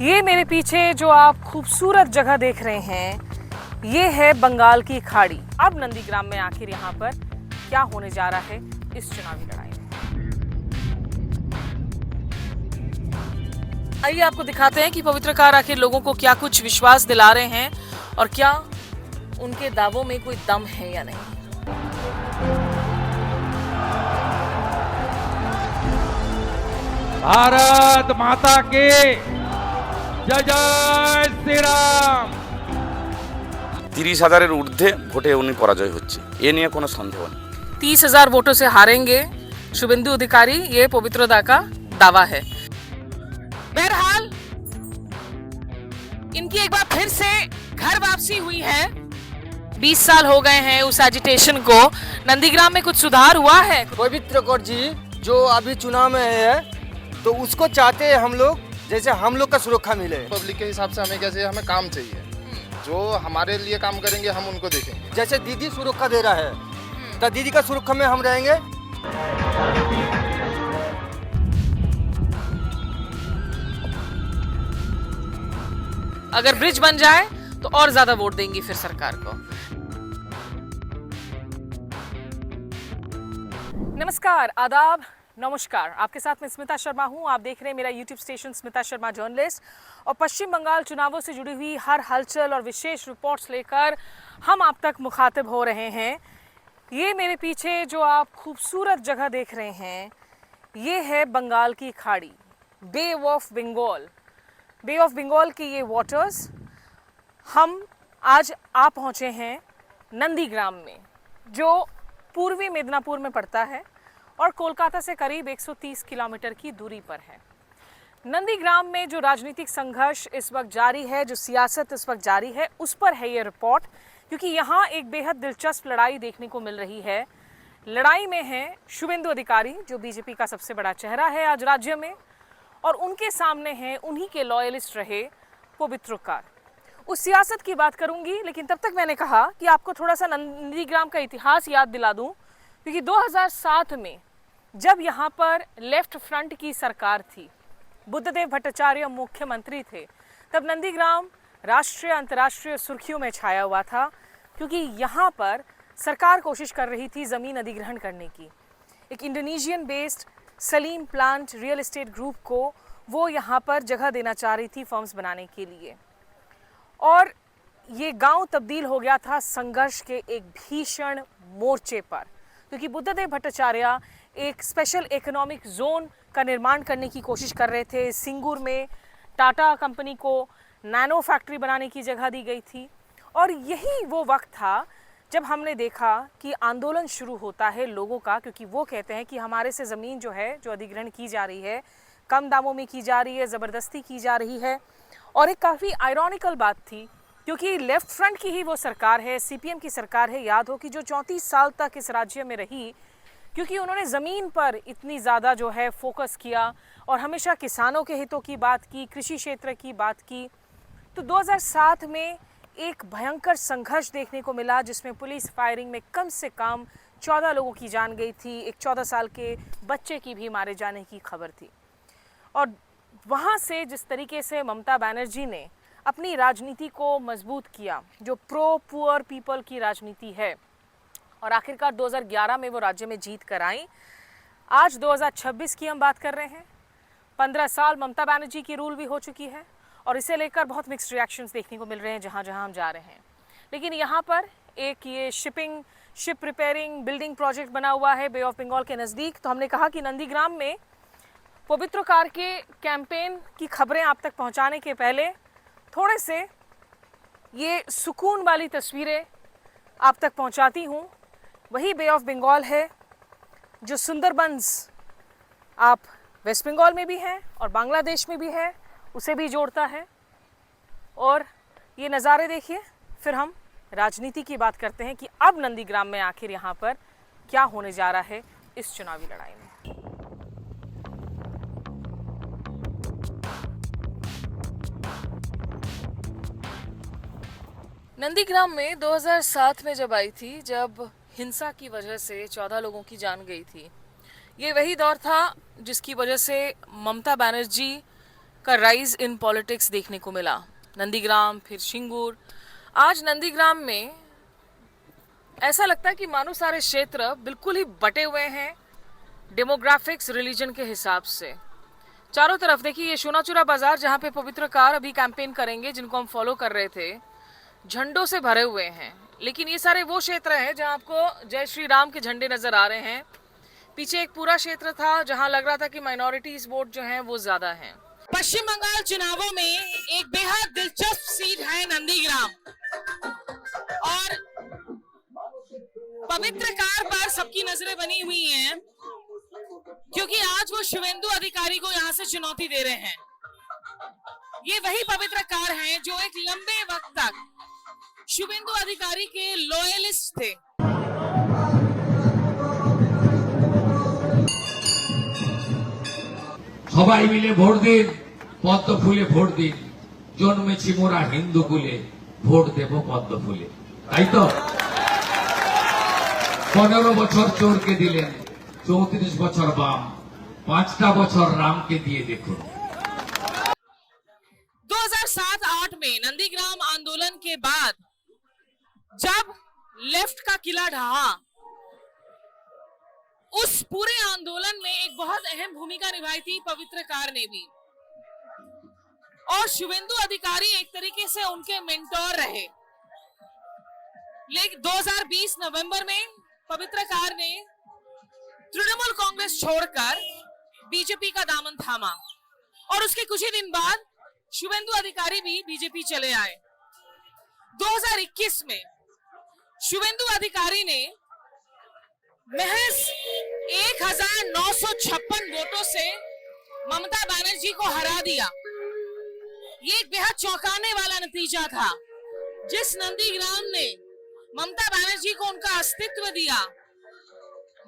ये मेरे पीछे जो आप खूबसूरत जगह देख रहे हैं, ये है बंगाल की खाड़ी। अब नंदीग्राम में आखिर यहाँ पर क्या होने जा रहा है इस चुनावी लड़ाई में, आइए आपको दिखाते हैं कि पवित्रकार आखिर लोगों को क्या कुछ विश्वास दिला रहे हैं और क्या उनके दावों में कोई दम है या नहीं। भारत माता के जय जय श्री राम। 30,000-এর ঊর্ধ্বে ভোটে উনি পরাজয় হচ্ছে, এ নিয়ে কোনো সন্দেহ নেই। 30,000 वोटों से हारेंगे शुभेंदु अधिकारी, ये पवित्रता का दावा है। बहरहाल इनकी एक बार फिर से घर वापसी हुई है। 20 साल हो गए हैं उस एजिटेशन को। नंदीग्राम में कुछ सुधार हुआ है? पवित्र कौर जी जो अभी चुनाव में है तो उसको चाहते हैं हम लोग, जैसे हम लोग का सुरक्षा मिले। पब्लिक के हिसाब से हमें कैसे हमें काम चाहिए, जो हमारे लिए काम करेंगे हम उनको देखेंगे। जैसे दीदी सुरक्षा दे रहा है तो दीदी का सुरक्षा में हम रहेंगे। अगर ब्रिज बन जाए तो और ज्यादा वोट देंगी फिर सरकार को। नमस्कार, आदाब, नमस्कार। आपके साथ मैं स्मिता शर्मा हूं। आप देख रहे हैं मेरा YouTube station Smita Sharma journalist, और पश्चिम बंगाल चुनावों से जुड़ी हुई हर हलचल और विशेष रिपोर्ट्स लेकर हम आप तक मुखातिब हो रहे हैं। ये मेरे पीछे जो आप खूबसूरत जगह देख रहे हैं, ये है बंगाल की खाड़ी, bay of Bengal. Bay of Bengal के ये वाटर्स, हम आज आ पहुँचे हैं नंदीग्राम में, जो पूर्वी मिदनापुर में पड़ता है और कोलकाता से करीब 130 किलोमीटर की दूरी पर है। नंदीग्राम में जो राजनीतिक संघर्ष इस वक्त जारी है, जो सियासत इस वक्त जारी है, उस पर है ये रिपोर्ट, क्योंकि यहाँ एक बेहद दिलचस्प लड़ाई देखने को मिल रही है। लड़ाई में है शुभेंदु अधिकारी, जो बीजेपी का सबसे बड़ा चेहरा है आज राज्य में, और उनके सामने हैं उन्हीं के लॉयलिस्ट रहे पवित्रकार। उस सियासत की बात करूंगी, लेकिन तब तक मैंने कहा कि आपको थोड़ा सा नंदीग्राम का इतिहास याद दिला दूं, क्योंकि 2007 में जब यहाँ पर लेफ्ट फ्रंट की सरकार थी, बुद्धदेव भट्टाचार्य मुख्यमंत्री थे, तब नंदीग्राम राष्ट्रीय अंतर्राष्ट्रीय सुर्खियों में छाया हुआ था, क्योंकि यहाँ पर सरकार कोशिश कर रही थी ज़मीन अधिग्रहण करने की। एक Indonesian based Salim plant real estate group को वो यहाँ पर जगह देना चाह रही थी फर्म्स बनाने के लिए, और ये गांव तब्दील हो गया था संघर्ष के एक भीषण मोर्चे पर, क्योंकि बुद्धदेव भट्टाचार्य एक स्पेशल इकोनॉमिक जोन का निर्माण करने की कोशिश कर रहे थे। सिंगूर में टाटा कंपनी को नैनो फैक्ट्री बनाने की जगह दी गई थी, और यही वो वक्त था जब हमने देखा कि आंदोलन शुरू होता है लोगों का, क्योंकि वो कहते हैं कि हमारे से ज़मीन जो है, जो अधिग्रहण की जा रही है, कम दामों में की जा रही है, ज़बरदस्ती की जा रही है। और एक काफ़ी आयरॉनिकल बात थी, क्योंकि लेफ्ट फ्रंट की ही वो सरकार है, सीपीएम की सरकार है, याद हो, कि जो 34 साल तक इस राज्य में रही, क्योंकि उन्होंने ज़मीन पर इतनी ज़्यादा जो है फोकस किया और हमेशा किसानों के हितों की बात की, कृषि क्षेत्र की बात की। तो 2007 में एक भयंकर संघर्ष देखने को मिला, जिसमें पुलिस फायरिंग में कम से कम 14 लोगों की जान गई थी, एक 14 साल के बच्चे की भी मारे जाने की खबर थी। और वहाँ से जिस तरीके से ममता बनर्जी ने अपनी राजनीति को मजबूत किया, जो प्रो पुअर पीपल की राजनीति है, और आखिरकार 2011 में वो राज्य में जीत कर आई। आज 2026 की हम बात कर रहे हैं, 15 साल ममता बनर्जी की रूल भी हो चुकी है, और इसे लेकर बहुत मिक्स्ड रिएक्शंस देखने को मिल रहे हैं जहाँ जहाँ हम जा रहे हैं। लेकिन यहाँ पर एक ये शिप रिपेयरिंग बिल्डिंग प्रोजेक्ट बना हुआ है बे ऑफ बंगाल के नज़दीक। तो हमने कहा कि नंदीग्राम में पवित्रकार के कैंपेन की खबरें आप तक पहुँचाने के पहले थोड़े से ये सुकून वाली तस्वीरें आप तक पहुँचाती हूँ। वही बे ऑफ बंगाल है जो सुंदरबंस आप वेस्ट बंगाल में भी हैं और बांग्लादेश में भी है, उसे भी जोड़ता है। और ये नज़ारे देखिए, फिर हम राजनीति की बात करते हैं कि अब नंदीग्राम में आखिर यहाँ पर क्या होने जा रहा है इस चुनावी लड़ाई में। नंदीग्राम में 2007 में जब आई थी, जब हिंसा की वजह से 14 लोगों की जान गई थी, ये वही दौर था जिसकी वजह से ममता बनर्जी का राइज इन पॉलिटिक्स देखने को मिला। नंदीग्राम, फिर शिंगूर। आज नंदीग्राम में ऐसा लगता है कि मानो सारे क्षेत्र बिल्कुल ही बटे हुए हैं डेमोग्राफिक्स, रिलीजन के हिसाब से। चारों तरफ देखिए, ये सोनाचूरा बाजार जहाँ पे पवित्रकार अभी कैंपेन करेंगे, जिनको हम फॉलो कर रहे थे, झंडों से भरे हुए हैं। लेकिन ये सारे वो क्षेत्र हैं जहाँ आपको जय श्री राम के झंडे नजर आ रहे हैं। पीछे एक पूरा क्षेत्र था जहाँ लग रहा था कि माइनॉरिटीज वोट जो हैं वो ज्यादा हैं। पश्चिम बंगाल चुनावों में एक बेहद दिलचस्प सीट है नंदीग्राम, और पवित्रकार पर सबकी नजरें बनी हुई हैं, क्योंकि आज वो शुभेंदु अधिकारी को यहाँ से चुनौती दे रहे हैं। ये वही पवित्रकार हैं जो एक लंबे वक्त तक शुभेंदु अधिकारी के लॉयलिस्ट थे। সবাই মিলে ভোট দিন, পদ্ম ফুলে ভোট দিন, জন্মেছি মোরা হিন্দু কুলে, ভোট দেব পদ্ম ফুলে। তাই তো 15 বছর চোরকে দিলেন, 34 বছর বাম, 5টা বছর রামকে দিয়ে দেখুন। 2007-8 में नंदीग्राम आंदोलन के बाद जब लेफ्ट का किला ढहा, उस पूरे आंदोलन में एक बहुत अहम भूमिका निभाई थी पवित्रकार ने भी, और शुभेंदु अधिकारी एक तरीके से उनके मेंटोर रहे। लेकिन 2020 नवंबर में पवित्रकार ने तृणमूल कांग्रेस छोड़कर बीजेपी का दामन थामा, और उसके कुछ ही दिन बाद शुभेंदु अधिकारी भी बीजेपी चले आए। 2021 में शुभेंदु अधिकारी ने महज 1956 वोटों से ममता बनर्जी को हरा दिया। ये एक बेहद चौंकाने वाला नतीजा था। जिस नंदीग्राम ने ममता बनर्जी को उनका अस्तित्व दिया,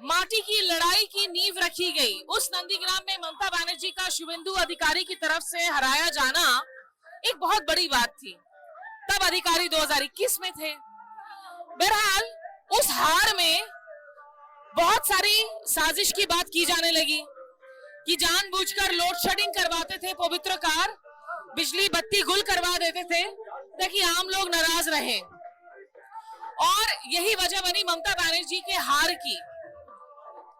माटी की लड़ाई की नींव रखी गई, उस नंदीग्राम में ममता बनर्जी का शुभेंदु अधिकारी की तरफ से हराया जाना एक बहुत बड़ी बात थी। तब अधिकारी 2021 में थे। बहरहाल उस हार में बहुत सारी साजिश की बात की जाने लगी कि जानबूझकर लोड शेडिंग करवाते थे पवित्रकार, बिजली बत्ती गुल करवा देते थे ताकि आम लोग नाराज रहें, और यही वजह बनी ममता बनर्जी के हार की।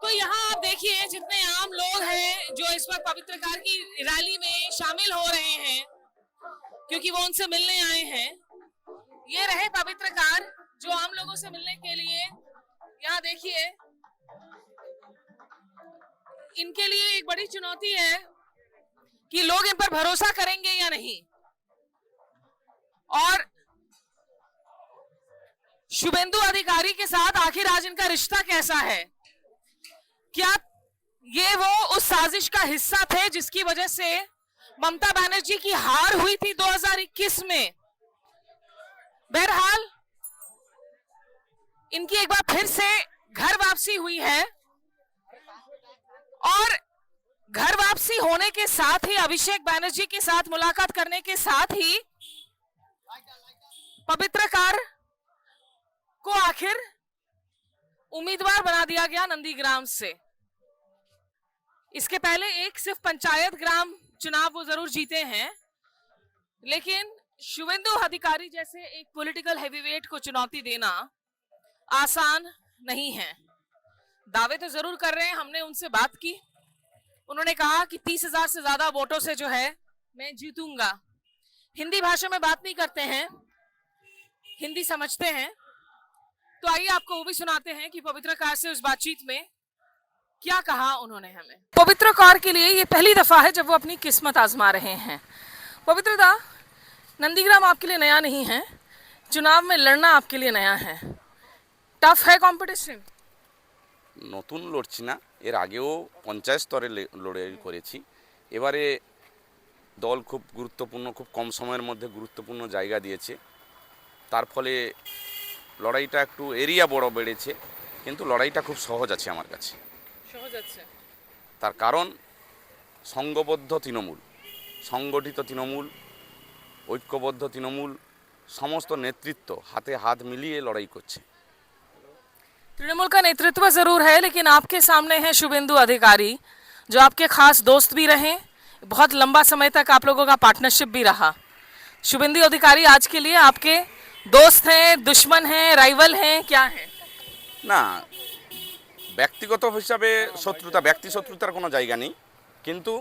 तो यहाँ आप देखिए, जितने आम लोग हैं जो इस वक्त पवित्रकार की रैली में शामिल हो रहे हैं, क्योंकि वो उनसे मिलने आए हैं। ये रहे पवित्रकार जो आम लोगों से मिलने के लिए यहाँ देखिए, इनके लिए एक बड़ी चुनौती है कि लोग इन पर भरोसा करेंगे या नहीं, और शुभेंदु अधिकारी के साथ आखिर आज इनका रिश्ता कैसा है। क्या ये वो उस साजिश का हिस्सा थे जिसकी वजह से ममता बनर्जी की हार हुई थी 2021 में। बहरहाल इनकी एक बार फिर से घर वापसी हुई है, और घर वापसी होने के साथ ही अभिषेक बनर्जी के साथ मुलाकात करने के साथ ही पवित्रकार को आखिर उम्मीदवार बना दिया गया नंदीग्राम से। इसके पहले एक सिर्फ पंचायत ग्राम चुनाव वो जरूर जीते हैं, लेकिन शुभेंदु अधिकारी जैसे एक पॉलिटिकल हेवीवेट को चुनौती देना आसान नहीं है। दावे तो जरूर कर रहे हैं। हमने उनसे बात की, उन्होंने कहा कि 30,000 से ज्यादा वोटों से जो है मैं जीतूंगा। हिंदी भाषा में बात नहीं करते हैं, हिंदी समझते हैं, तो आइए आपको वो भी सुनाते हैं कि पवित्रकार से उस बातचीत में क्या कहा उन्होंने हमें। पवित्रकार के लिए ये पहली दफा है जब वो अपनी किस्मत आजमा रहे हैं। पवित्रता, नंदीग्राम आपके लिए नया नहीं है, चुनाव में लड़ना आपके लिए नया है। टफ है कॉम्पिटिशन? নতুন লড়ছি না, এর আগেও পঞ্চায়েত স্তরে লড়াই করেছি। এবারে দল খুব গুরুত্বপূর্ণ, খুব কম সময়ের মধ্যে গুরুত্বপূর্ণ জায়গা দিয়েছে, তার ফলে লড়াইটা একটু এরিয়া বড় বেড়েছে, কিন্তু লড়াইটা খুব সহজ আছে আমার কাছে। সহজ আছে তার কারণ সংঘবদ্ধ তৃণমূল, সংগঠিত তৃণমূল, ঐক্যবদ্ধ তৃণমূল, সমস্ত নেতৃত্ব হাতে হাত মিলিয়ে লড়াই করছে। तृणमूल का नेतृत्व जरूर है, लेकिन आपके सामने है शुभेंदु अधिकारी जो आपके खास दोस्त भी रहे, बहुत लंबा समय तक आप लोगों का पार्टनरशिप भी रहा। शुभेंदु अधिकारी आज के लिए आपके दोस्त हैं, दुश्मन हैं, राइवल हैं, क्या हैं? না, ব্যক্তিগত হিসাবে শত্রুতা, ব্যক্তি শত্রুতার কোনো জায়গা নেই, কিন্তু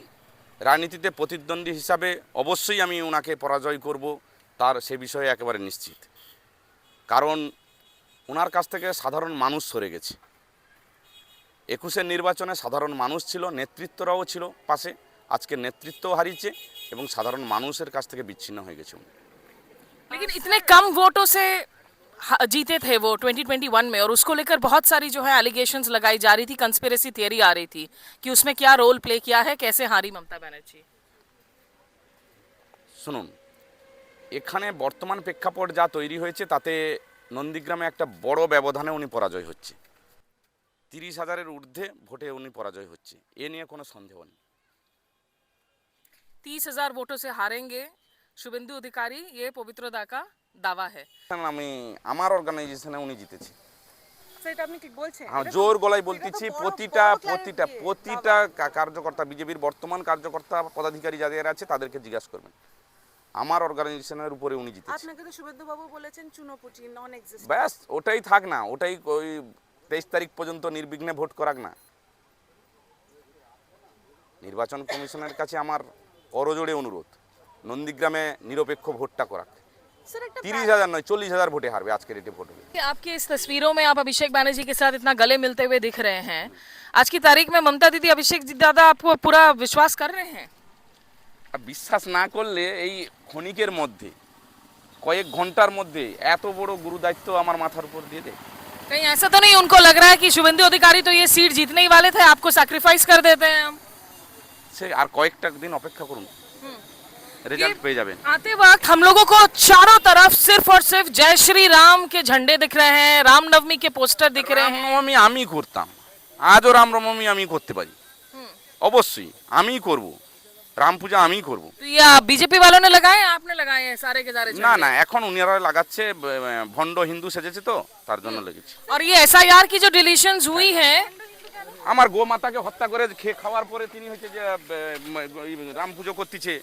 রাজনীতিতে প্রতিদ্বন্দ্বী হিসাবে অবশ্যই আমি ওনাকে পরাজয় করব, তার সে বিষয়ে একেবারে নিশ্চিত। কারণ ওনার কাছ থেকে সাধারণ মানুষ সরে গেছে। 21-এর নির্বাচনে সাধারণ মানুষ ছিল, নেতৃত্বরাও ছিল পাশে, আজকে নেতৃত্বও হারিয়েছে এবং সাধারণ মানুষের কাছ থেকে বিচ্ছিন্ন হয়ে গেছে। लेकिन इतने कम वोटों से जीते थे वो 2021 में, और उसको लेकर बहुत सारी जो है एलिगेशंस लगाई जा रही थी, कंस्पिरेसी थियरी आ रही थी कि उसमें क्या रोल प्ले किया है, कैसे हारी ममता बनर्जी। শুনুন, এখানে বর্তমান প্রেক্ষাপট যা তৈরি হয়েছে তাতে নন্দীগ্রামে একটা বড় ব্যবধানে উনি পরাজয় হচ্ছে। 30,000-এর ঊর্ধ্বে ভোটে উনি পরাজয় হচ্ছে, এ নিয়ে কোনো সন্দেহ নেই। 30,000 वोटों से हारेंगे शुभेंदु अधिकारी, ये पवित्रदा का दावा है। আমি আমার অর্গানাইজেশনে উনি জিতেছে। সেটা আপনি ঠিক বলছেন? হ্যাঁ, জোর গলায় বলতেছি, প্রতিটা কার্যকর্তা, বিজেপির বর্তমান কার্যকর্তা পদাধিকারী যাদের আছে তাদেরকে জিজ্ঞাসা করবেন, আমার অর্গানাইজেশনের উপরে উনি জিতেছে। আপনাকে তো শুভেন্দু বাবু বলেছেন চুনোপুটি, নন এক্সিস্টেন্ট। ব্যাস ওটাই থাক না, ওটাই ওই 23 তারিখ পর্যন্ত নির্বিঘ্নে ভোট করাক না। নির্বাচন কমিশনের কাছে আমার করজোড়ে অনুরোধ, নন্দীগ্রামে নিরপেক্ষ ভোটটা করাক। স্যার একটা 30,000 নয়, 40,000 ভোটে हारবে আজকের রেটে ভোট হবে। आपकी इस तस्वीरों में आप अभिषेक बैनर्जी के साथ इतना गले मिलते हुए दिख रहे हैं, आज की तारीख में ममता दीदी, अभिषेक जी दादा आपको पूरा विश्वास कर रहे हैं? আর বিশ্বাস না করলে এই ক্ষণিকের মধ্যে, কয়েক ঘন্টার মধ্যে এত বড় গুরু দায়িত্ব আমার মাথার উপর দিয়ে দেয়। कहीं ऐसा तो नहीं उनको लग रहा है कि शुभेंदु अधिकारी तो ये सीट जीतने ही वाले थे, आपको सैक्रिफाइस कर देते हैं हम? সে আর কয়েকটা দিন অপেক্ষা করুন, রেজাল্ট পেয়ে যাবেন। आते वक्त हम लोगों को चारों तरफ सिर्फ और सिर्फ जय श्री राम के झंडे दिख रहे हैं, रामनवमी के पोस्टर दिख रहे हैं। রামনবমী আমি করতাম, আজও রামনবমী আমি করতে পারি, অবশ্যই আমি করব, রাম পূজা আমি করব। तो ये बीजेपी वालों ने लगाए हैं, आपने लगाए हैं सारे के सारे না झंडे? না, এখন উনিরা লাগাচ্ছে, ভণ্ড হিন্দু সেজেছে তো তার জন্য লেগেছে। और ये एसआईआर की जो डिलीशंस हुई हैं, আমার গো মাতাকে হত্যা করে খাওয়ার পরে তিনি হচ্ছে যে রাম পুজো করতেছে,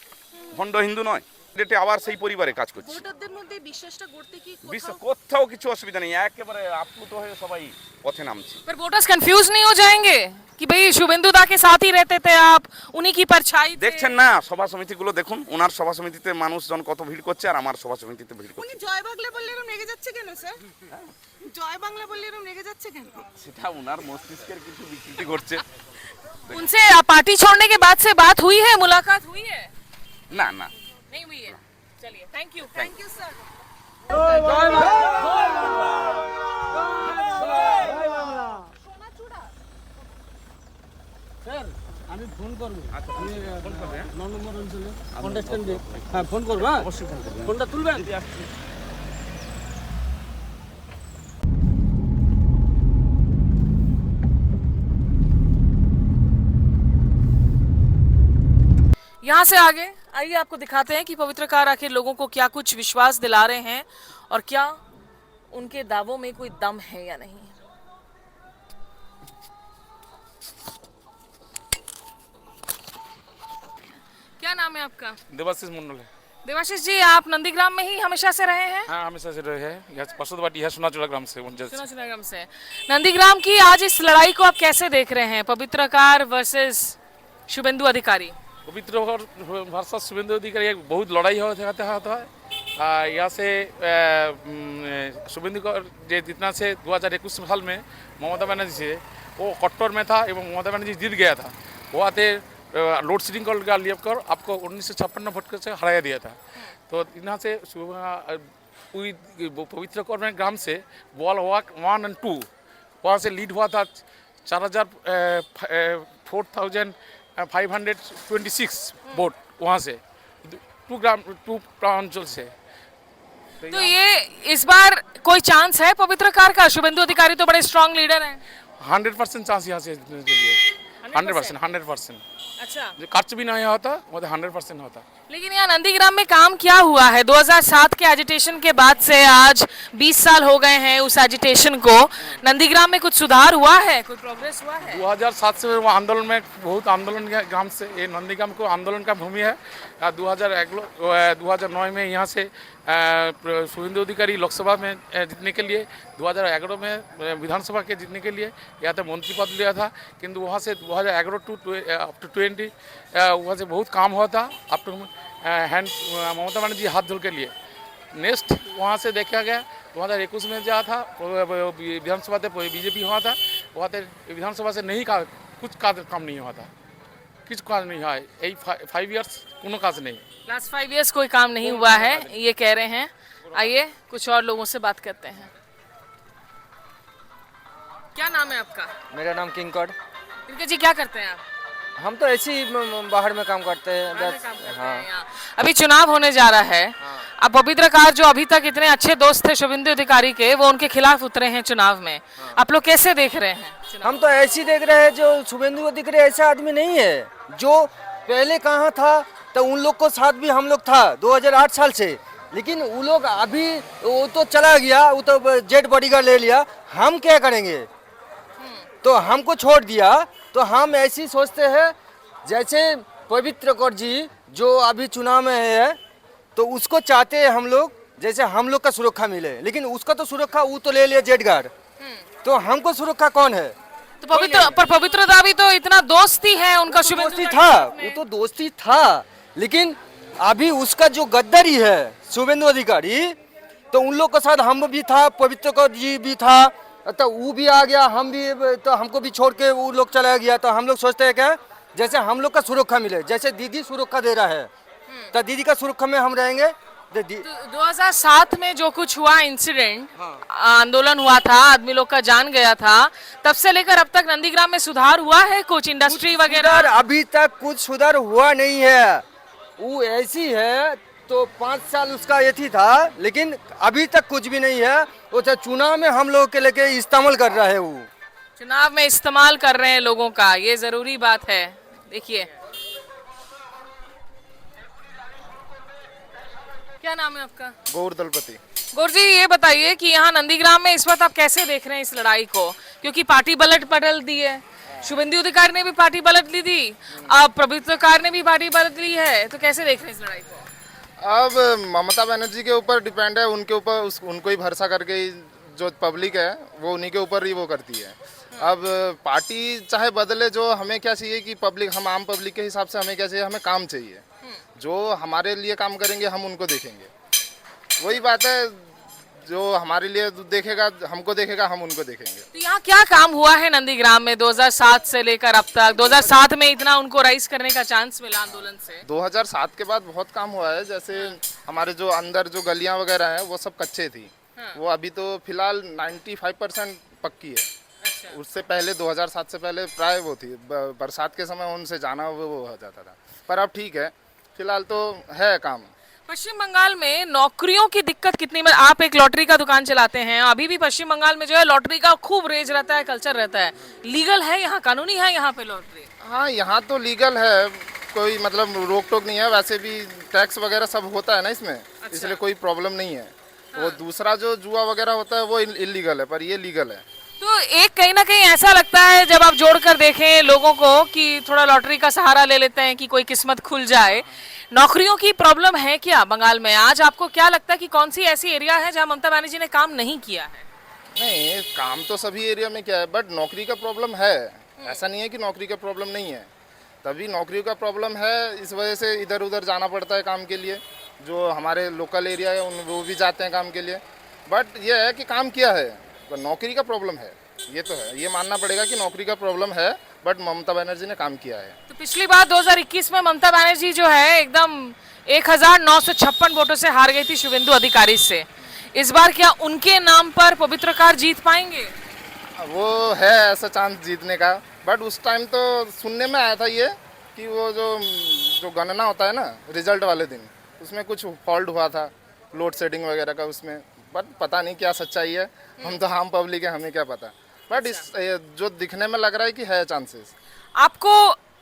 ভণ্ড হিন্দু নয়, ডেটে আবার সেই পরিবারে কাজ করছে। ভোটারদের মধ্যে বিশ্বাসটা গড়তে কি বিশ্ব কোথাও কিছু অসুবিধা নেই, একেবারে আপ্লুত হয়ে সবাই পথে নামছে। पर वोटर्स कंफ्यूज नहीं हो जाएंगे कि भाई शुभेंदु दा के साथ ही रहते थे आप, उन्हीं की परछाई थे? দেখছেন না সভা সমিতিগুলো দেখুন, ওনার সভা সমিতিতে মানুষজন কত ভিড় করছে আর আমার সভা সমিতিতে ভিড় করছে। উনি জয় বাংলা বললে এরকম রেগে যাচ্ছে কেন স্যার? জয় বাংলা বললে এরকম রেগে যাচ্ছে কেন? সেটা ওনার মস্তিষ্কের কিছু বিকৃতি করছে। उनसे पार्टी छोड़ने के बाद से बात हुई है, मुलाकात हुई है? না না, नहीं हुई है। चलिए, thank you. Thank you sir. Sir আমি ফোন করবো, আমি 9 নম্বর অঞ্চলে কন্টেস্টেন্টে হ্যাঁ ফোন করবো, হ্যাঁ অবশ্যই ফোন করবো, ফোনটা তুলবেন। यहाँ से आगे आइए आपको दिखाते हैं कि पवित्रकार आखिर लोगों को क्या कुछ विश्वास दिला रहे हैं और क्या उनके दावों में कोई दम है या नहीं। क्या नाम है आपका? देवाशीष मंडल है। देवाशीष जी, आप नंदीग्राम में ही हमेशा से रहे हैं? हाँ, हमेशा से रहे हैं, यहाँ पशुदवाटी है सोनाचूड़ा ग्राम से। नंदीग्राम से। नंदीग्राम की आज इस लड़ाई को आप कैसे देख रहे हैं, पवित्रकार वर्सेस शुभेंदु अधिकारी? पवित्र वर्सेस शुभेंदु अधिकारी एक बहुत लड़ाई होता है। यहाँ से शुभेंदु का जितना से 2021 साल में ममता बनर्जी से वो कट्टर में था एवं ममता बनर्जी जीत गया था। वो आते लोड शेडिंग का लेकर आपको 1956 वोट से हराया दिया था। तो यहाँ से पवित्र ग्राम से वॉल 1 और 2 वहाँ से लीड हुआ था 4,526 वोट वहाँ से 2 अंचल से। तो ये इस बार कोई चांस है पवित्रकार का? शुभेंदु अधिकारी तो बड़े स्ट्रांग लीडर हैं। 100% चांस यहाँ से 100%। अच्छा, जो खर्च भी नहीं होता वो 100% होता। लेकिन यहाँ नंदीग्राम में काम क्या हुआ है? 2007 के एजिटेशन के बाद से आज 20 साल हो गए हैं उस एजिटेशन को। नंदीग्राम में कुछ सुधार हुआ है, कोई प्रोग्रेस हुआ है? 2007 से वो आंदोलन में बहुत आंदोलन के ग्राम से ये नंदीग्राम को आंदोलन का भूमि है। 2009 में यहाँ से शुभेंदु अधिकारी लोकसभा में जीतने के लिए, 2011 में विधानसभा के जीतने के लिए यहाँ से मंत्री पद लिया था, किंतु वहाँ से 2011 टू अप टू 20 वहाँ से बहुत काम हुआ था। Up to hand Mamata Banerjee हाथ धुल के लिए। नेक्स्ट वहाँ से देखा गया 2021 में जहाँ था विधानसभा से बीजेपी हुआ था, वहाँ से विधानसभा से नहीं कुछ काम नहीं हुआ था, कुछ काम नहीं हुआ है। 5 इयर्स कोनो काज नहीं। लास्ट 5 इयर्स कोई काम नहीं हुआ है ये कह रहे हैं। आइए कुछ और लोगों से बात करते हैं। क्या नाम है आपका? मेरा नाम किंकड़। इनके जी क्या करते हैं आप? हम तो ऐसे ही बाहर में काम करते हैं। बाहर में काम करते हैं यहाँ। अभी चुनाव होने जा रहा है। अब पवित्रकार जो अभी तक इतने अच्छे दोस्त थे शुभेंदु अधिकारी के, वो उनके खिलाफ उतरे हैं चुनाव में। आप लोग कैसे देख रहे हैं चुनाव? हम तो ऐसे ही देख रहे हैं, जो शुभेंदु अधिकारी ऐसा आदमी नहीं है जो पहले कहाँ था, तो उन लोग को साथ भी हम लोग था 2008 साल से, लेकिन वो लोग अभी वो तो चला गया, वो तो जेट बॉडीगार्ड ले लिया। हम क्या करेंगे? तो हमको छोड़ दिया। तो हम ऐसी सोचते हैं जैसे पवित्र कौर जी जो अभी चुनाव में है, तो उसको चाहते हैं हम लोग, जैसे हम लोग का सुरक्षा मिले, लेकिन उसका तो सुरक्षा वो तो ले लिया जेट गार्ड, तो हमको सुरक्षा कौन है? तो पवित्रता भी तो इतना दोस्ती है उनका, शुभेंदु दोस्ती था, वो तो दोस्ती था, लेकिन अभी उसका जो गद्दारी है शुभेंदु अधिकारी, तो उन लोग के साथ हम भी था, पवित्र कौर जी भी था, तो वो भी आ गया, हम भी, तो हमको भी छोड़ के वो लोग चला गया। तो हम लोग सोचते हैं क्या, जैसे हम लोग का सुरक्षा मिले, जैसे दीदी सुरक्षा दे रहा है, तो दीदी का सुरक्षा में हम रहेंगे। 2007 में जो कुछ हुआ इंसिडेंट, आंदोलन हुआ था, आदमी लोग का जान गया था, तब से लेकर अब तक नंदीग्राम में सुधार हुआ है? कुछ इंडस्ट्री वगैरह? अभी तक कुछ सुधार हुआ नहीं है। वो ऐसी है, तो 5 साल उसका ये थी था, लेकिन अभी तक कुछ भी नहीं है। वो तो चुनाव में हम लोग के लेके इस्तेमाल कर रहा है, वो चुनाव में इस्तेमाल कर रहे हैं लोगों का, ये जरूरी बात है। देखिए क्या नाम है आपका? गौर दलपति। गौर जी, ये बताइए कि यहाँ नंदीग्राम में इस वक्त आप कैसे देख रहे हैं इस लड़ाई को? क्योंकि पार्टी बदल दी है, शुभेंदु अधिकारी ने भी पार्टी बदल ली थी, अब पवित्रकार ने भी पार्टी बदल ली है, तो कैसे देख रहे हैं इस लड़ाई को? अब ममता बनर्जी के ऊपर डिपेंड है, उनके ऊपर उनको ही भरोसा करके ही जो पब्लिक है वो उन्हीं के ऊपर ही वो करती है। अब पार्टी चाहे बदले, जो हमें क्या चाहिए कि पब्लिक, हम आम पब्लिक के हिसाब से हमें क्या चाहिए, हमें काम चाहिए। जो हमारे लिए काम करेंगे हम उनको देखेंगे। वही बात है, जो हमारे लिए देखेगा, हमको देखेगा, हम उनको देखेंगे। तो यहाँ क्या काम हुआ है नंदीग्राम में 2007 से लेकर अब तक? 2007 में इतना उनको राइज करने का चांस मिला आंदोलन से। 2007 के बाद बहुत काम हुआ है। जैसे हमारे जो अंदर जो गलियां वगैरह हैं वो सब कच्चे थी, वो अभी तो फिलहाल 95% पक्की है। अच्छा। उससे पहले 2007 से पहले प्राय वो थी, बरसात के समय उनसे जाना वो हो जाता था, पर अब ठीक है, फिलहाल तो है काम। पश्चिम बंगाल में नौकरियों की दिक्कत कितनी? में आप एक लॉटरी का दुकान चलाते हैं, अभी भी पश्चिम बंगाल में जो है लॉटरी का खूब रेज रहता है, कल्चर रहता है। लीगल है यहाँ, कानूनी है यहाँ पे लॉटरी? हाँ, यहाँ तो लीगल है, कोई मतलब रोक टोक नहीं है। वैसे भी टैक्स वगैरह सब होता है ना इसमें, अच्छा। इसलिए कोई प्रॉब्लम नहीं है। वो दूसरा जो जुआ वगैरह होता है वो इलीगल है, पर ये लीगल है। तो एक कहीं ना कहीं ऐसा लगता है जब आप जोड़कर देखें लोगों को कि थोड़ा लॉटरी का सहारा ले लेते हैं कि कोई किस्मत खुल जाए। नौकरियों की प्रॉब्लम है क्या बंगाल में? आज आपको क्या लगता है कि कौन सी ऐसी एरिया है जहां ममता बनर्जी ने काम नहीं किया है? नहीं, काम तो सभी एरिया में क्या है, बट नौकरी का प्रॉब्लम है। ऐसा नहीं है कि नौकरी का प्रॉब्लम नहीं है, तभी नौकरी का प्रॉब्लम है। इस वजह से इधर उधर जाना पड़ता है काम के लिए। जो हमारे लोकल एरिया है वो भी जाते हैं काम के लिए, बट ये है कि काम किया है, पर नौकरी का प्रॉब्लम है। ये तो है, ये मानना पड़ेगा कि नौकरी का प्रॉब्लम है, बट ममता बनर्जी ने काम किया है। तो पिछली बार 2021 में ममता बनर्जी जो है एकदम 1956 वोटों से हार गई थी शुभेंदु अधिकारी से। इस बार क्या उनके नाम पर पवित्रकार जीत पाएंगे? वो है ऐसा चांस जीतने का, बट उस टाइम तो सुनने में आया था ये कि वो जो गणना होता है ना रिजल्ट वाले दिन, उसमें कुछ फॉल्ट हुआ था, लोड शेडिंग वगैरह का उसमें, बट पता नहीं क्या सच्चाई है। हम तो आम पब्लिक है, हमें क्या पता, बट इस जो दिखने में लग रहा है कि है चांसेस। आपको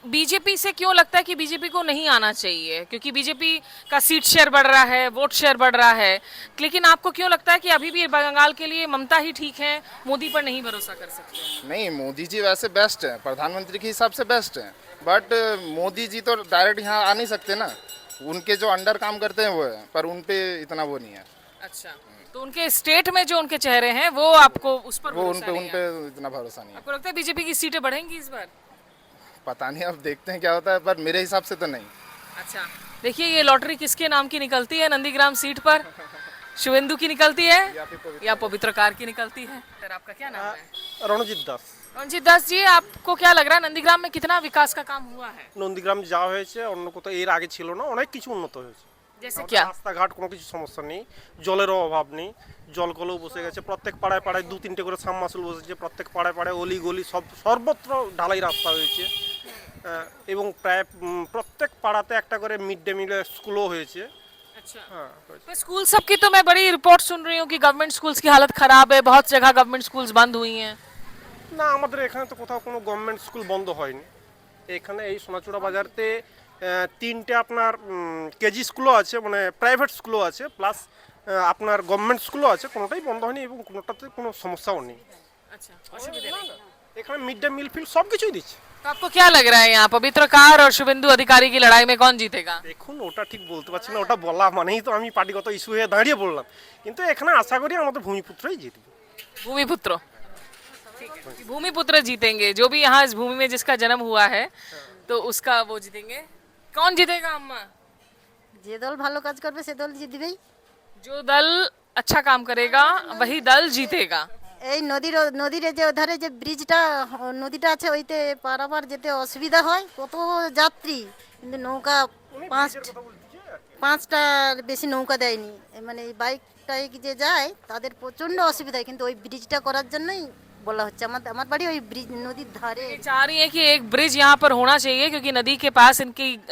बीजेपी से क्यों लगता है कि बीजेपी को नहीं आना चाहिए? क्योंकि बीजेपी का सीट शेयर बढ़ रहा है, वोट शेयर बढ़ रहा है, लेकिन आपको क्यों लगता है कि अभी भी बंगाल के लिए ममता ही ठीक है, मोदी पर नहीं भरोसा कर सकते? नहीं, मोदी जी वैसे बेस्ट हैं, प्रधानमंत्री के हिसाब से बेस्ट हैं, बट मोदी जी तो डायरेक्ट यहाँ आ नहीं सकते ना, उनके जो अंडर काम करते हैं वो है, पर उन पे इतना वो नहीं है। अच्छा, तो उनके स्टेट में जो उनके चेहरे हैं वो आपको उस पर वो भरोसा नहीं उन है? पे इतना भरोसा नहीं है। आपको लगता है बीजेपी की सीटें बढ़ेंगी इस बार? पता नहीं, अब देखते हैं क्या होता है, पर मेरे हिसाब से तो नहीं। अच्छा, देखिए ये लॉटरी किसके नाम की निकलती है नंदीग्राम सीट पर? शुभेंदु की निकलती है या पवित्रकार की निकलती है? सर आपका क्या नाम है? রণজিৎ দাস। रंजीत दास जी, आपको क्या लग रहा है नंदीग्राम में कितना विकास का काम हुआ है? নন্দীগ্রাম যা হয়েছে অন্য কোথাও এর আগে ছিল না, অনেক কিছু উন্নত হয়েছে। जैसे क्या? রাস্তাঘাট কোনো কিছু সমস্যা নেই, জলেরও অভাব নেই, জলকলও বসে গেছে, প্রত্যেক পাড়ায় পাড়ায় 2-3টে করে সাবমার্সিবল বসেছে, প্রত্যেক পাড়ায় পাড়ায় অলি গলি সর্বত্র ঢালাই রাস্তা হয়েছে। এবং প্রায় প্রত্যেক পাড়াতে একটা করে মিড ডে মিল স্কুলও হয়েছে। अच्छा, হ্যাঁ হয়েছে। तो स्कूल सबकी तो मैं बड़ी रिपोर्ट सुन रही हूँ कि गवर्नमेंट स्कूल्स की हालत खराब है, बहुत जगह गवर्नमेंट स्कूल्स बंद हुई हैं। না আমাদের এখানে তো কোথাও কোনো গভর্নমেন্ট স্কুল বন্ধ হয়নি। এখানে এই সোনাচূড়া বাজারতে 3টে আপনার কেজি স্কুলও আছে, মানে প্রাইভেট স্কুলও আছে, প্লাস আপনার গভর্নমেন্ট স্কুলও আছে, কোনোটাই বন্ধ হয়নি এবং কোনোটাতে কোনো সমস্যাও নেই। अच्छा, असुविधा नहीं। এখানে মিড ডে মিল ফিল সব কিছুই দিচ্ছে। तो आपको क्या लग रहा है यहाँ पवित्रकार और शुभेंदु अधिकारी की लड़ाई में कौन जीतेगा? দেখুন ওটা ঠিক বলতে পারছি না, ওটা বলা মানেই তো আমি পার্টিগত ইস্যু হয়ে দাঁড়িয়ে বললাম, কিন্তু এখানে আশা করি আমাদের ভূমিপুত্রই জিতবে। भूमिपुत्र, ठीक है, कि भूमिपुत्र जीतेंगे, जो भी यहाँ इस भूमि में जिसका जन्म हुआ है तो उसका वो जीतेंगे। कौन जीतेगा अम्मा? যে দল ভালো কাজ করবে সে দল জিতবেই। जो दल अच्छा काम करेगा वही दल जीतेगा। এই নদীর যে ওধারে যে ব্রিজটা নদীটা আছে ওইতে পারাপার যেতে অসুবিধা হয়, কত যাত্রী, কিন্তু নৌকা পাঁচটা বেশি নৌকা দেয়নি, মানে এই বাইক যে যায় তাদের প্রচন্ড অসুবিধা হয়, কিন্তু ওই ব্রিজটা করার জন্যই বলা হচ্ছে। আমার বাড়ি ওই ব্রিজ নদীর ধারে। ये चाह रही है कि एक ब्रिज यहाँ पर होना चाहिए क्योंकि नदी के पास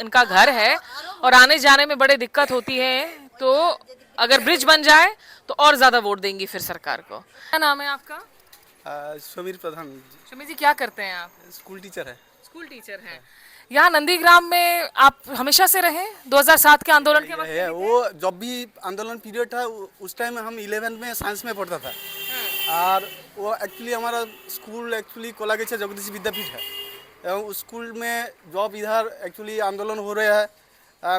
इनका घर है और आने जाने में बड़े दिक्कत होती है, तो अगर ब्रिज बन जाए तो और ज्यादा वोट देंगी फिर सरकार को। क्या नाम है आपका? समीर प्रधान, शमी जी, क्या करते हैं आप? स्कूल टीचर है। स्कूल टीचर हैं। यहाँ नंदीग्राम में आप हमेशा से रहे? 2007 के आंदोलन के वक्त? वो जब भी आंदोलन पीरियड था उस टाइम हम 11 में साइंस में पढ़ता था, और वो एक्चुअली हमारा स्कूल एक्चुअली कोलागेछा जगदीश विद्यापीठ है, एवं उस स्कूल में जब इधर एक्चुअली आंदोलन हो रहा है,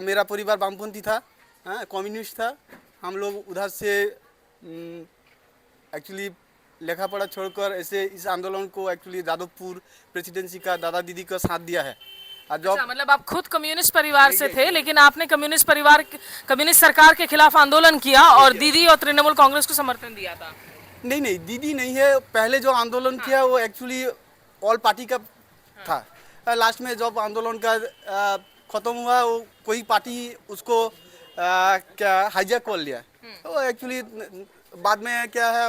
मेरा परिवार वामपंथी था, कम्युनिस्ट था, हम लोग उधर से एक्चुअली लेखा पढ़ा छोड़कर ऐसे इस आंदोलन को एक्चुअली जादवपुर प्रेसिडेंसी का दादा दीदी का साथ दिया है। और जब अच्छा, मतलब आप खुद कम्युनिस्ट परिवार से थे, लेकिन आपने कम्युनिस्ट सरकार के खिलाफ आंदोलन किया और दीदी और तृणमूल कांग्रेस को समर्थन दिया था? नहीं, दीदी नहीं है, पहले जो आंदोलन किया वो एक्चुअली ऑल पार्टी का था। लास्ट में जब आंदोलन का ख़त्म हुआ, वो कोई पार्टी उसको क्या हाईजैक कर लिया, तो एक्चुअली बाद में क्या है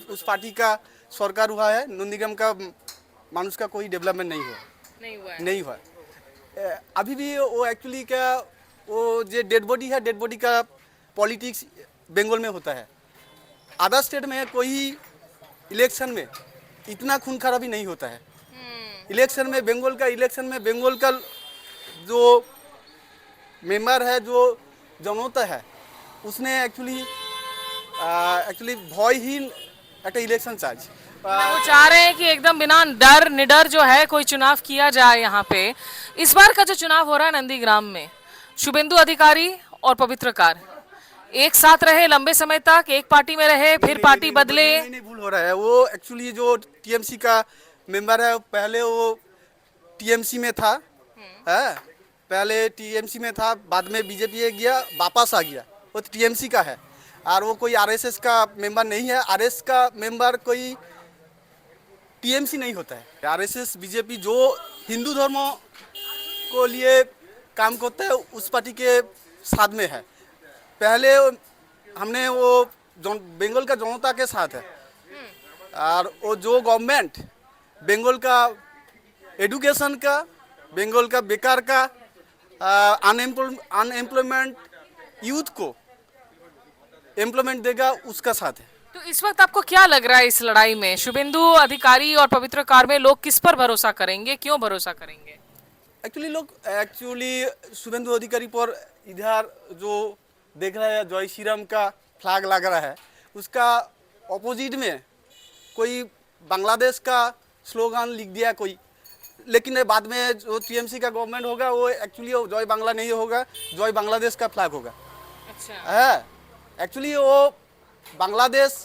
उस पार्टी का सरकार हुआ है, नंदीग्राम का मानुष का कोई डेवलपमेंट नहीं हुआ। अभी भी वो एक्चुअली क्या वो जो डेड बॉडी है, डेड बॉडी का पॉलिटिक्स बंगाल में होता है। अदर स्टेट में कोई इलेक्शन में इतना खून खराबी नहीं होता है। इलेक्शन में बंगाल का जो मेंबर है, जो जनता है, उसने एक्चुअली भयहीन एक इलेक्शन चार्ज वो चाह रहे हैं कि एकदम बिना डर निडर जो है कोई चुनाव किया जाए यहाँ पे। इस बार का जो चुनाव हो रहा है नंदीग्राम में, शुभेंदु अधिकारी और पवित्रकार एक साथ रहे लंबे समय तक, एक पार्टी में रहे, फिर पार्टी बदले। नहीं, भूल हो रहा है। वो एक्चुअली जो टीएमसी का मेंबर है, पहले वो टीएमसी में था, पहले टीएमसी में था, बाद में बीजेपी गया, वापस आ गया, वो टीएमसी का है, और वो कोई आरएसएस का मेंबर नहीं है। आरएसएस का मेंबर कोई टीएमसी नहीं होता है। आरएसएस बीजेपी जो हिंदू धर्म को लिए काम करते हैं उस पार्टी के साथ में है। पहले हमने वो बंगाल का जनता के साथ है, और वो जो गवर्नमेंट बंगाल का एजुकेशन का, बंगाल का बेकार का, अनएम्प्लॉयमेंट यूथ को एम्प्लॉयमेंट देगा, उसका साथ है। तो इस वक्त आपको क्या लग रहा है इस लड़ाई में शुभेंदु अधिकारी और पवित्रकार में लोग किस पर भरोसा करेंगे, क्यों भरोसा करेंगे? एक्चुअली शुभेंदु अधिकारी पर इधर जो देख रहे हैं जय श्री राम का फ्लैग लग रहा है, उसका ऑपोजिट में कोई बांग्लादेश का स्लोगन लिख दिया कोई, लेकिन बाद में जो टीएमसी का गवर्नमेंट होगा वो एक्चुअली जय बांग्ला नहीं होगा, जय बांग्लादेश का फ्लैग होगा। अच्छा है एक्चुअली वो बांग्लादेश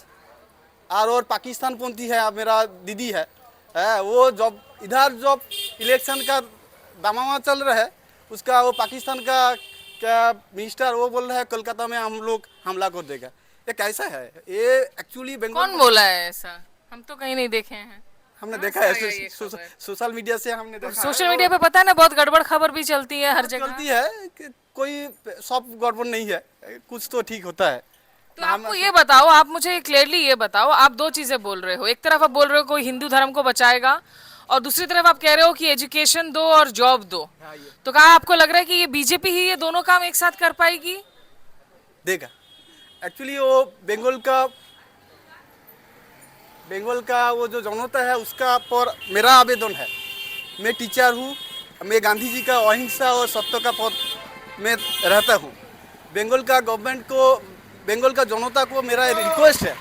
और पाकिस्तान पंथी है, मेरा दीदी है वो जब इधर जब इलेक्शन का दामामा चल रहा है, उसका वो पाकिस्तान का क्या मिनिस्टर वो बोल रहा है कोलकाता में हम लोग हमला कर देगा। ये कैसा है? ये एक्चुअली कौन बोला है ऐसा? हम तो कहीं नहीं देखे हैं। हमने कहाँ देखा से है आया ये खबर? सोशल मीडिया से हमने देखा है। सोशल मीडिया पे पता है ना, बहुत गड़बड़ खबर भी चलती है हर जगह। चलती है कि कोई सब गड़बड़ नहीं है, कुछ तो ठीक होता है। तो आपको ये बताओ, आप मुझे क्लियरली ये बताओ, आप दो चीजें बोल रहे हो। एक तरफ आप बोल रहे हो कोई हिंदू धर्म को बचाएगा, और दूसरी तरफ आप कह रहे हो कि एजुकेशन दो और जॉब दो। तो क्या आपको लग रहा है कि ये बीजेपी ही ये दोनों काम एक साथ कर पाएगी? देखा एक्चुअली वो बंगाल का वो जो जनता है उसका पर मेरा आवेदन है। मैं टीचर हूँ, मैं गांधी जी का अहिंसा और सत्य का पथ में रहता हूँ। बंगाल का गवर्नमेंट को, बंगाल का जनता को मेरा रिक्वेस्ट है,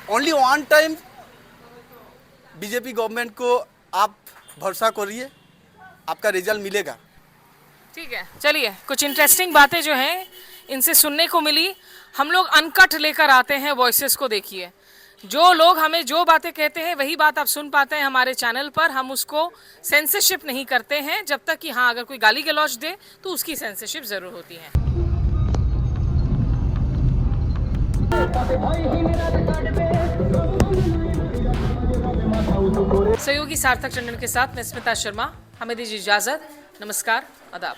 only one time BJP government को आप भरोसा करिए, आपका रिजल्ट मिलेगा। ठीक है, चलिए कुछ इंटरेस्टिंग बातें जो हैं इनसे सुनने को मिली। हम लोग अनकट लेकर आते हैं वॉइसेस को। देखिए, जो लोग हमें जो बातें कहते हैं वही बात आप सुन पाते हैं हमारे चैनल पर। हम उसको सेंसरशिप नहीं करते हैं, जब तक कि हाँ अगर कोई गाली गलौज दे तो उसकी सेंसरशिप जरूर होती है। सहयोगी सार्थक टंडन के साथ मैं स्मिता शर्मा, हमें दीजिए इजाजत। नमस्कार, आदाब।